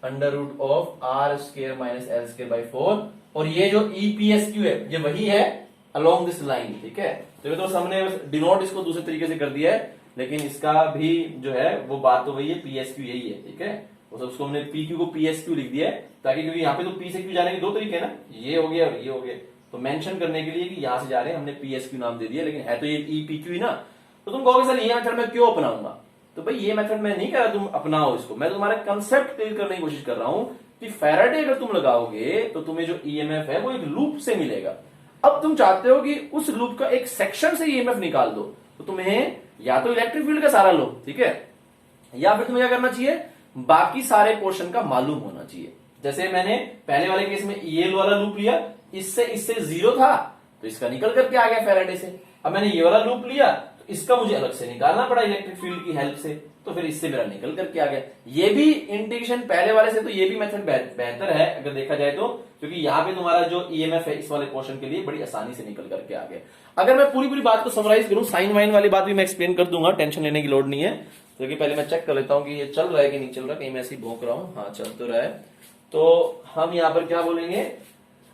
Speaker 1: under root of R square minus L square by 4, और ये जो ईपीएसक्यू है ये वही है अलोंग दिस लाइन। ठीक है, तो हमने डिनोट इसको दूसरे तरीके से कर दिया है, लेकिन इसका भी जो है वो बात तो वही है, पीएसक्यू यही है। ठीक है, उसको हमने पीक्यू को पीएसक्यू लिख दिया है, ताकि क्योंकि यहाँ पे तो पी से क्यू जाने के दो तरीके हैं ना, ये हो गया और ये हो गया, तो मेंशन करने के लिए कि यहां से जा रहे हैं हमने पीएसक्यू नाम दे दिया, लेकिन है तो ये ईपीक्यू ही ना। तो तुम कहोगे सर ये मेथड मैं क्यों अपनाऊंगा, तो भाई ये मेथड मैं नहीं कह रहा तुम अपनाओ इसको, मैं तुम्हारा कंसेप्ट क्लियर करने की कोशिश कर रहा हूं कि फैराडे अगर तुम लगाओगे तो तुम्हें जो ईएमएफ है वो एक लूप से मिलेगा। अब तुम चाहते हो कि उस लूप का एक सेक्शन से ईएमएफ निकाल दो, तो तुम्हें या तो इलेक्ट्रिक फील्ड का सारा लो, ठीक है, या फिर तुम्हें क्या करना चाहिए, बाकी सारे पोर्शन का मालूम होना चाहिए। जैसे मैंने पहले वाले केस में ये वाला लूप लिया, इससे जीरो था तो इसका निकल करके आ गया फैराडे से। अब मैंने ये वाला लूप लिया तो इसका मुझे अलग से निकालना पड़ा इलेक्ट्रिक फील्ड की हेल्प से, तो फिर इससे मेरा निकल करके आ गया। ये भी इंटीग्रेशन पहले वाले से तो ये भी मेथड बेहतर है अगर देखा जाए तो, क्योंकि यहाँ पे तुम्हारा जो ईएमएफ है इस वाले पोर्शन के लिए बड़ी आसानी से निकल करके आ गया। अगर मैं पूरी बात को समराइज करूं, साइन वाइन वाली बात भी मैं एक्सप्लेन कर दूंगा, टेंशन लेने की लोड नहीं है, क्योंकि पहले मैं चेक कर लेता हूं कि ये चल रहा है कि नहीं चल रहा, कहीं मैं ऐसे ही भौंक रहा हूं, हाँ चल तो रहा है। तो हम यहां पर क्या बोलेंगे,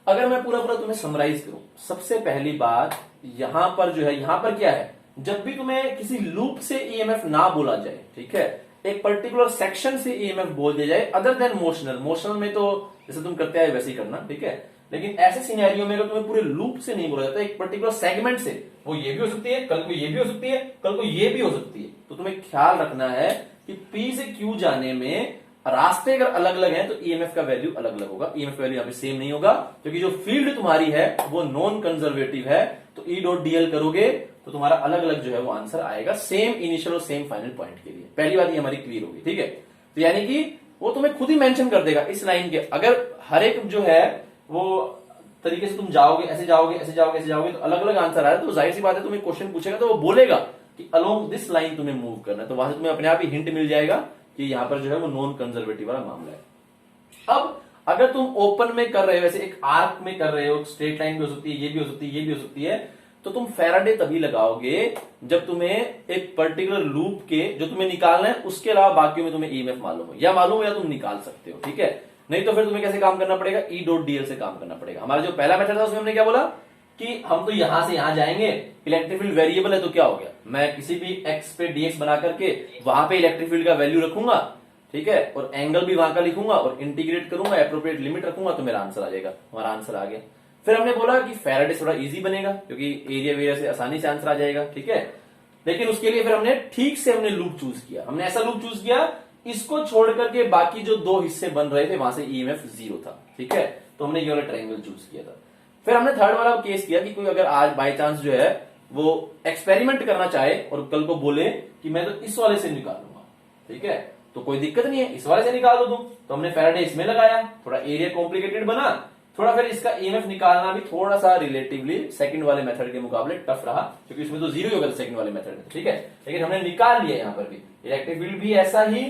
Speaker 1: अगर मैं पूरा तुम्हें समराइज करूं, सबसे पहली बात यहां पर जो है, यहां पर क्या है, जब भी तुम्हें किसी लूप से ईएमएफ ना बोला जाए, ठीक है, एक पर्टिकुलर सेक्शन से ईएमएफ बोल दिया जाए अदर देन मोशनल में तो जैसे तुम करते हैं वैसे ही करना, ठीक है, लेकिन ऐसे सिनेरियो में अगर तुम्हें पूरे लूप से नहीं बोला जाता, एक पर्टिकुलर सेगमेंट से, वो ये भी हो सकती है, कल को ये भी हो सकती है, कल को ये भी हो सकती है, तो तुम्हें ख्याल रखना है कि पी से क्यू जाने में रास्ते अगर अलग अलग हैं तो ईएमएफ का वैल्यू अलग अलग होगा, ईएमएफ वैल्यू यहां पे सेम नहीं होगा, क्योंकि जो फील्ड तुम्हारी है वो नॉन कंजर्वेटिव है, तो ई डॉट डीएल करोगे तो तुम्हारा अलग अलग जो है वो आंसर आएगा सेम इनिशियल और सेम फाइनल पॉइंट के लिए। पहली बात ये हमारी क्लियर होगी, ठीक है, तो यानी कि वो तुम्हें खुद ही मेंशन कर देगा इस लाइन के, अगर हर एक जो है वो तरीके से तुम जाओगे, ऐसे जाओगे, ऐसे जाओगे, ऐसे जाओगे, तो अलग अलग आंसर आए, तो जाहिर सी बात है तुम्हें क्वेश्चन पूछेगा तो वो बोलेगा कि अलोंग दिस लाइन तुम्हें मूव करना है, तो वहां से तुम्हें अपने आप ही हिंट मिल जाएगा कि यहां पर जो है वो नॉन कंजर्वेटिव वाला मामला है। अब अगर तुम ओपन में कर रहे हो, वैसे एक आर्क में कर रहे हो, स्ट्रेट लाइन भी हो सकती है, ये भी हो सकती है, ये भी हो सकती है, तो तुम फैराडे तभी लगाओगे जब तुम्हें एक पर्टिकुलर लूप के जो तुम्हें निकालना है उसके अलावा बाकियों में तुम्हें ईएमएफ मालूम हो, या मालूम हो या तुम निकाल सकते हो, ठीक है, नहीं तो फिर तुम्हें कैसे काम करना पड़ेगा, ई डॉट डीएल से काम करना पड़ेगा। हमारा जो पहला मेथड था उसमें हमने क्या बोला कि हम तो यहां से यहां जाएंगे, इलेक्ट्रिक फील्ड वेरिएबल है तो क्या हो गया, मैं किसी भी एक्स पे डीएक्स बना करके वहां पे इलेक्ट्रिक फील्ड का वैल्यू रखूंगा, ठीक है, और एंगल भी वहां का लिखूंगा और इंटीग्रेट करूंगा, एप्रोप्रिएट लिमिट रखूंगा, तो मेरा आंसर आ जाएगा, हमारा आंसर आ गया। फिर हमने बोला कि फैराडे थोड़ा इजी बनेगा क्योंकि एरिया वेरिया से आसानी से आंसर आ जाएगा, ठीक है, लेकिन उसके लिए फिर हमने ठीक से हमने लूप चूज किया, हमने ऐसा लूप चूज किया इसको छोड़ करके बाकी जो दो हिस्से बन रहे थे वहां से ईएमएफ जीरो था, ठीक है, तो हमने ये वाला ट्रायंगल चूज किया था। फिर हमने थर्ड वाला केस किया कि कोई अगर आज बाय चांस जो है वो एक्सपेरिमेंट करना चाहे और कल को बोले कि मैं तो इस वाले से निकालूंगा, ठीक है, तो कोई दिक्कत नहीं है, इस वाले से निकाल दो तुम, तो हमने फैराडे इसमें लगाया, थोड़ा एरिया कॉम्प्लिकेटेड बना, थोड़ा फिर इसका ईएमएफ निकालना भी थोड़ा सा रिलेटिवली सेकंड वाले मेथड के मुकाबले टफ रहा, क्योंकि इसमें तो जीरो ही होगा सेकंड वाले मेथड में, ठीक है, लेकिन हमने निकाल लिया यहाँ पर भी इलेक्ट्रिक फील्ड भी ऐसा ही,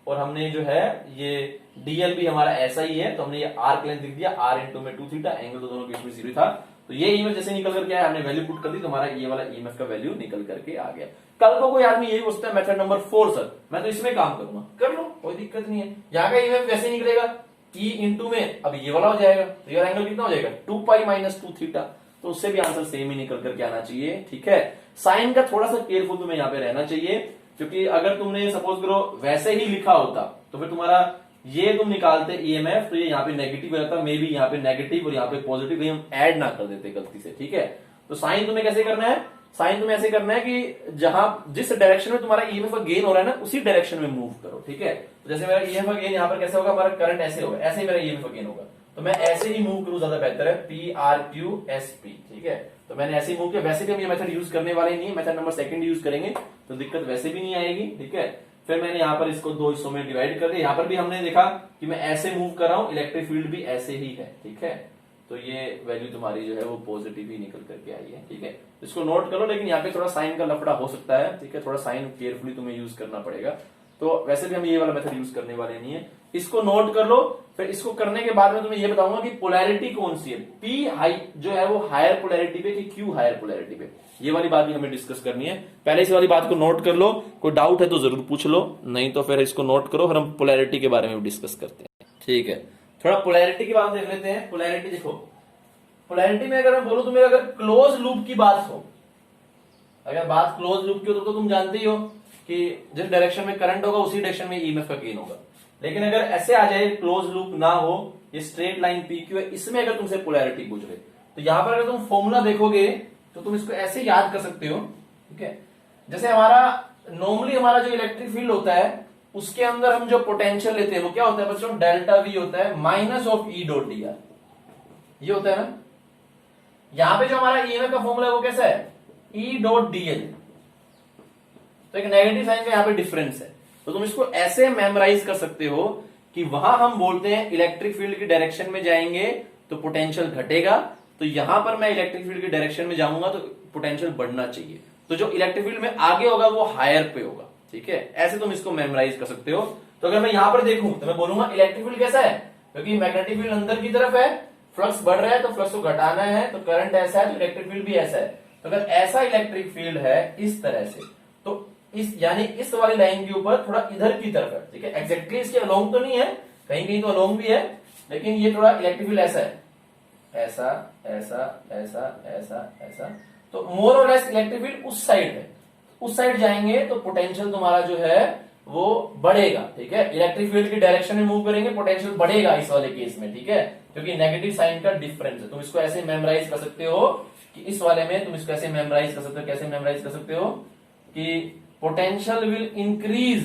Speaker 1: और हमने जो है ये डीएल भी हमारा ऐसा ही है, तो हमने ये आर्क लेंथ लिख दिया, आर इंटू में 2 थीटा, एंगल तो दोनों के बीच में जीरो था, तो ये ईएमएफ जैसे निकल करके आया, हमने वैल्यू पुट कर दी तो हमारा ये वाला ईएमएफ का वैल्यू निकल करके आ गया। कल को कोई आदमी यही पूछता है मेथड नंबर 4 सर मैं तो इसमें काम करूंगा, कर लो, कोई दिक्कत नहीं है, यहाँ का ईएमएफ वैसे निकलेगा ई इंटू में, अब ये वाला हो जाएगा, तो ये एंगल कितना हो जाएगा 2 पाई माइनस 2 थीटा, तो उससे भी आंसर सेम ही निकल करके आना चाहिए, ठीक है। साइन का थोड़ा सा केयरफुल तुम्हें यहाँ पे रहना चाहिए, क्योंकि अगर तुमने सपोज करो वैसे ही लिखा होता तो फिर तुम्हारा ये तुम निकालते ईएमएफ तो ये यहाँ पे नेगेटिव हो जाता, मे बी यहाँ पे नेगेटिव और यहाँ पे पॉजिटिव हम ऐड ना कर देते गलती से, ठीक है। तो साइन तुम्हें कैसे करना है, साइन तुम्हें ऐसे करना है कि जहां जिस डायरेक्शन में तुम्हारा ईएमएफ का गेन हो रहा है ना उसी डायरेक्शन में मूव करो, ठीक है। तो जैसे मेरा ईएमएफ का गेन यहाँ पर कैसे होगा, हमारा करंट ऐसे होगा, ऐसे ही मेरा ईएमएफ का गेन होगा, तो मैं ऐसे ही मूव करूं, ज्यादा बेहतर है, P R Q S P, ठीक है, तो मैंने ऐसे ही मूव किया। वैसे भी हम ये मेथड यूज करने वाले नहीं है, मेथड नंबर सेकंड यूज करेंगे तो दिक्कत वैसे भी नहीं आएगी, ठीक है। फिर मैंने यहाँ पर इसको दो हिस्सों में डिवाइड कर दिया, यहाँ पर भी हमने देखा कि मैं ऐसे मूव कर रहा हूं, इलेक्ट्रिक फील्ड भी ऐसे ही है, ठीक है, तो ये वैल्यू तुम्हारी जो है वो पॉजिटिव ही निकल करके आई है, ठीक है, इसको नोट करो। लेकिन यहाँ पे थोड़ा साइन का लफड़ा हो सकता है, ठीक है, थोड़ा साइन केयरफुली तुम्हें यूज करना पड़ेगा, तो वैसे भी हम ये वाला मेथड यूज करने वाले नहीं है, इसको नोट कर लो। फिर इसको करने के बाद में तुम्हें ये बताऊंगा कि पोलैरिटी कौन सी है, पी हाई जो है वो हायर पोलैरिटी पे कि क्यू हायर पोलैरिटी पे, ये वाली बात भी हमें डिस्कस करनी है। पहले इस वाली बात को नोट कर लो, कोई डाउट है तो जरूर पूछ लो, नहीं तो फिर इसको नोट करो, फिर हम पोलैरिटी के बारे में डिस्कस करते हैं, ठीक है। थोड़ा पोलैरिटी की बात देख लेते हैं। पोलैरिटी देखो, पोलैरिटी में अगर मैं बोलूं तुम्हें अगर क्लोज लूप की बात हो, अगर बात क्लोज लूप की हो तो तुम जानते ही हो कि जिस डायरेक्शन में करंट होगा उसी डायरेक्शन में ईएमएफ का गेन होगा। लेकिन अगर ऐसे आ जाए क्लोज लूप ना हो, ये स्ट्रेट लाइन पी क्यू है, इसमें अगर तुमसे पोलैरिटी पूछ रहे तो यहां पर अगर तुम फॉर्मूला देखोगे तो तुम इसको ऐसे याद कर सकते हो, ठीक है। जैसे हमारा नॉर्मली हमारा जो इलेक्ट्रिक फील्ड होता है उसके अंदर हम जो पोटेंशियल लेते हैं वो क्या होता है बच्चों, डेल्टा वी होता है minus of E dot D R, ये होता है ना। यहां पे जो हमारा ईएमएफ का फॉर्मूला है वो कैसा है, ई डॉट डी एल, तो एक नेगेटिव साइन का यहां पे डिफरेंस है। तो तुम इसको ऐसे मेमोराइज कर सकते हो कि वहां हम बोलते हैं इलेक्ट्रिक फील्ड की डायरेक्शन में जाएंगे तो पोटेंशियल घटेगा, तो यहां पर मैं इलेक्ट्रिक फील्ड की डायरेक्शन में जाऊंगा तो पोटेंशियल बढ़ना चाहिए, तो जो इलेक्ट्रिक फील्ड में आगे होगा वो हायर पे होगा, ठीक है। ऐसे तुम इसको मेमोराइज कर सकते हो। तो अगर मैं यहां पर देखूं तो मैं बोलूंगा इलेक्ट्रिक फील्ड कैसा है, क्योंकि मैग्नेटिक फील्ड अंदर की तरफ है, फ्लक्स बढ़ रहा है तो फ्लक्स को घटाना है, तो करंट ऐसा है तो इलेक्ट्रिक फील्ड भी ऐसा है। तो अगर ऐसा इलेक्ट्रिक फील्ड है इस तरह से, तो इस यानी इस वाली लाइन के ऊपर थोड़ा इधर की तरफ है, ठीक है। एग्जैक्टली इसके अलोंग तो नहीं है, कहीं कहीं तो अलोंग भी है, लेकिन ये थोड़ा इलेक्ट्रिक फील्ड ऐसा है, ऐसा ऐसा ऐसा ऐसा ऐसा, तो मोर और लेस इलेक्ट्रिक फील्ड उस साइड है, उस साइड जाएंगे तो पोटेंशियल तुम्हारा जो है वो बढ़ेगा, ठीक है। इलेक्ट्रिक फील्ड की डायरेक्शन में मूव करेंगे पोटेंशियल बढ़ेगा इस वाले केस में, ठीक है, क्योंकि नेगेटिव साइन का डिफरेंस है। तुम इसको ऐसे मेमोराइज कर सकते हो कि इस वाले में तुम इसको ऐसे मेमोराइज कर सकते हो, कैसे मेमोराइज कर सकते हो कि potential will increase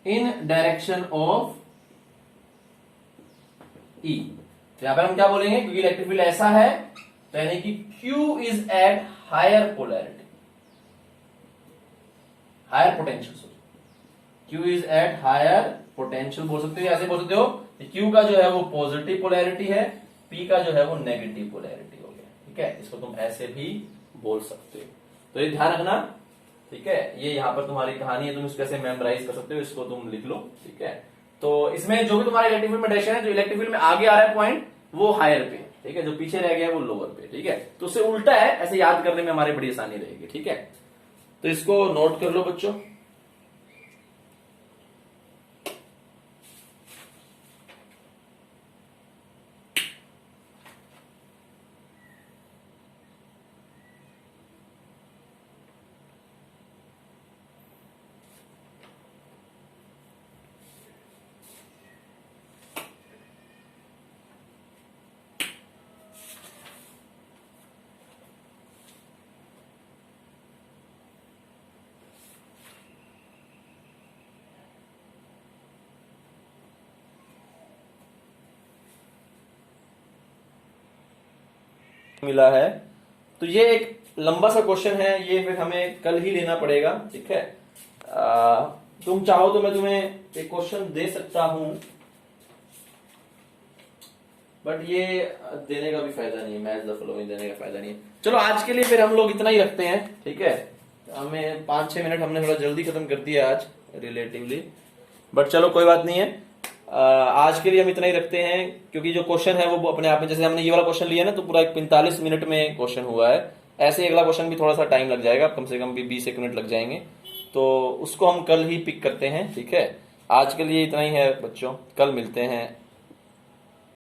Speaker 1: in direction of E. तो यहां पर हम क्या बोलेंगे, क्योंकि इलेक्ट्रिक फील्ड ऐसा है तो यानी कि Q is at higher polarity, higher potential, Q is at higher potential बोल सकते हो, ऐसे बोल सकते हो कि Q का जो है वो पॉजिटिव पोलैरिटी है, P का जो है वो नेगेटिव पोलैरिटी हो गया, ठीक है। इसको तुम ऐसे भी बोल सकते हो, तो ये ध्यान रखना, ठीक है। ये यहां पर तुम्हारी कहानी है, तुम इसको कैसे मेमोराइज कर सकते हो, इसको तुम लिख लो, ठीक है। तो इसमें जो भी तुम्हारा इलेक्ट्रिक फील्ड में डायरेक्शन है, जो इलेक्ट्रिक फील्ड में आगे आ रहा है पॉइंट वो हायर पे, ठीक है, जो पीछे रह गया वो लोअर पे, ठीक है। तो उससे उल्टा है, ऐसे याद करने में हमारी बड़ी आसानी रहेगी, ठीक है। तो इसको नोट कर लो बच्चों। मिला है, तो ये एक लंबा सा क्वेश्चन है, ये फिर हमें कल ही लेना पड़ेगा, ठीक है। तुम चाहो तो मैं तुम्हें एक क्वेश्चन दे सकता हूं, बट ये देने का भी फायदा नहीं है, मैच द फॉलोइंग देने का फायदा नहीं है। चलो आज के लिए फिर हम लोग इतना ही रखते हैं, ठीक है। हमें 5-6 मिनट हमने थोड़ा जल्दी खत्म कर दिया आज रिलेटिवली, बट चलो कोई बात नहीं है। आज के लिए हम इतना ही रखते हैं, क्योंकि जो क्वेश्चन है वो अपने आप में, जैसे हमने ये वाला क्वेश्चन लिया ना तो पूरा 45 मिनट में क्वेश्चन हुआ है, ऐसे अगला क्वेश्चन भी थोड़ा सा टाइम लग जाएगा, कम से कम भी 20 मिनट लग जाएंगे, तो उसको हम कल ही पिक करते हैं, ठीक है। आज के लिए इतना ही है बच्चों, कल मिलते हैं।